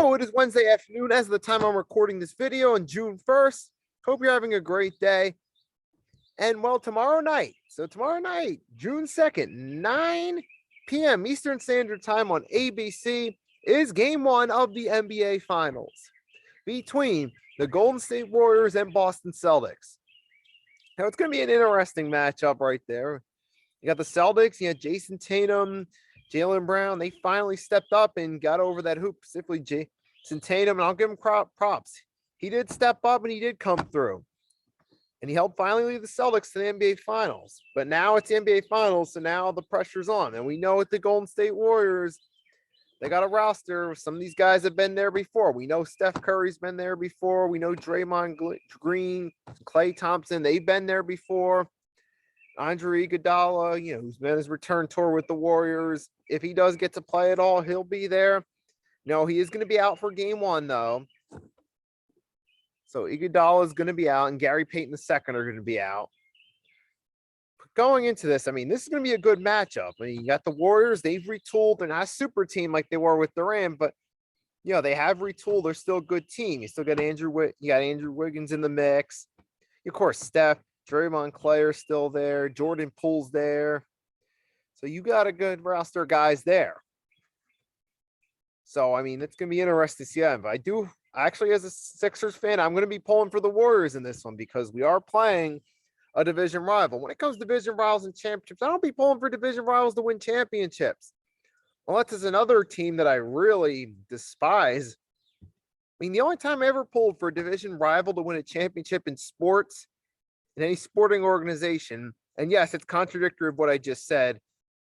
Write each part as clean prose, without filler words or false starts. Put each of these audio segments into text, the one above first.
Hello, it is Wednesday afternoon as of the time I'm recording this video on June 1st. Hope you're having a great day. And well, tomorrow night, June 2nd, 9 p.m. Eastern Standard Time on ABC is game one of the NBA Finals between the Golden State Warriors and Boston Celtics. Now, it's going to be an interesting matchup right there. You got the Celtics, you had Jason Tatum, Jaylen Brown. They finally stepped up and got over that hoop, specifically Jason Tatum, and I'll give him props. He did step up and he did come through. And he helped finally lead the Celtics to the NBA Finals. But now it's the NBA Finals, so now the pressure's on. And we know with the Golden State Warriors, they got a roster. Some of these guys have been there before. We know Steph Curry's been there before. We know Draymond Green, Klay Thompson, they've been there before. Andre Iguodala, who's been his return tour with the Warriors. If he does get to play at all, he'll be there. No, he is going to be out for game one, though. So Iguodala is going to be out, and Gary Payton II are going to be out. But going into this, this is going to be a good matchup. You got the Warriors. They've retooled. They're not a super team like they were with Durant, but, they have retooled. They're still a good team. You still got Andrew Wiggins in the mix. Of course, Steph, Draymond, Klay are still there. Jordan Poole's there. So you got a good roster of guys there. So, it's going to be interesting to see that. But actually, as a Sixers fan, I'm going to be pulling for the Warriors in this one because we are playing a division rival. When it comes to division rivals and championships, I don't be pulling for division rivals to win championships. Unless it's another team that I really despise. The only time I ever pulled for a division rival to win a championship in sports, in any sporting organization, and yes, it's contradictory of what I just said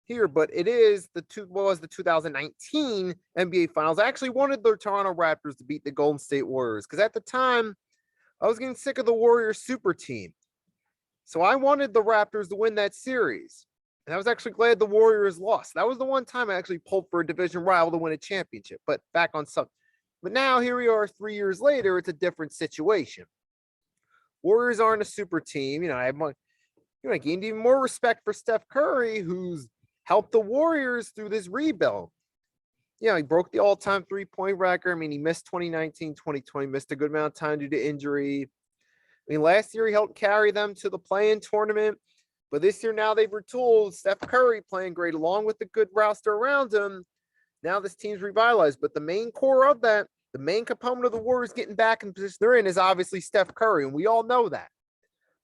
here, but it is the 2019 NBA Finals. I actually wanted the Toronto Raptors to beat the Golden State Warriors because at the time, I was getting sick of the Warriors super team. So I wanted the Raptors to win that series. And I was actually glad the Warriors lost. That was the one time I actually pulled for a division rival to win a championship, but back on something. But now here we are 3 years later, it's a different situation. Warriors aren't a super team. I gained even more respect for Steph Curry, who's helped the Warriors through this rebuild. He broke the all-time three-point record. He missed 2019, 2020, missed a good amount of time due to injury. Last year he helped carry them to the play-in tournament, but this year now they've retooled. Steph Curry playing great along with the good roster around him. Now this team's revitalized, but the main core of that, the main component of the Warriors getting back in the position they're in is obviously Steph Curry, and we all know that.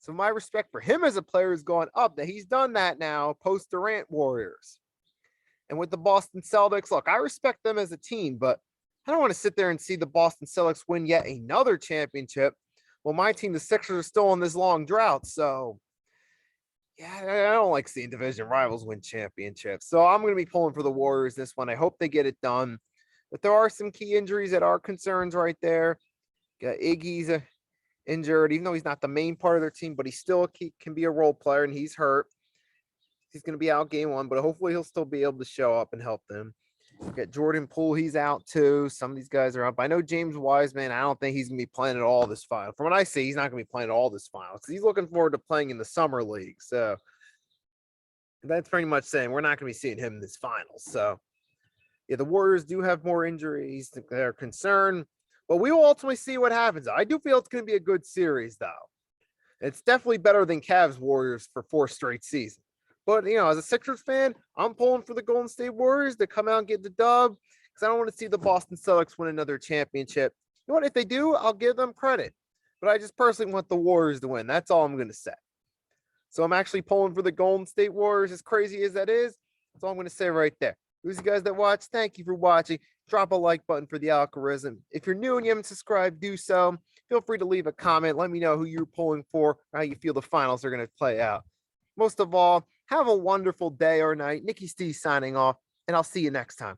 So my respect for him as a player has gone up, that he's done that now post-Durant Warriors. And with the Boston Celtics, look, I respect them as a team, but I don't want to sit there and see the Boston Celtics win yet another championship. Well, my team, the Sixers, are still on this long drought, so yeah, I don't like seeing division rivals win championships. So I'm going to be pulling for the Warriors this one. I hope they get it done. But there are some key injuries that are concerns right there. Got Iggy's injured, even though he's not the main part of their team, but he still can be a role player, and he's hurt. He's going to be out game one, but hopefully he'll still be able to show up and help them. Got Jordan Poole, he's out too. Some of these guys are up. I know James Wiseman, I don't think he's going to be playing at all this final. From what I see, he's not going to be playing at all this final because he's looking forward to playing in the summer league. So that's pretty much saying we're not going to be seeing him in this final. So yeah, the Warriors do have more injuries that are concerned, but we will ultimately see what happens. I do feel it's going to be a good series, though. It's definitely better than Cavs Warriors for 4 straight seasons. But, as a Sixers fan, I'm pulling for the Golden State Warriors to come out and get the dub because I don't want to see the Boston Celtics win another championship. You know what? If they do, I'll give them credit. But I just personally want the Warriors to win. That's all I'm going to say. So I'm actually pulling for the Golden State Warriors, as crazy as that is. That's all I'm going to say right there. Those of you guys that watch, thank you for watching. Drop a like button for the algorithm. If you're new and you haven't subscribed, do so. Feel free to leave a comment. Let me know who you're pulling for, how you feel the finals are going to play out. Most of all, have a wonderful day or night. Nikki Steve signing off, and I'll see you next time.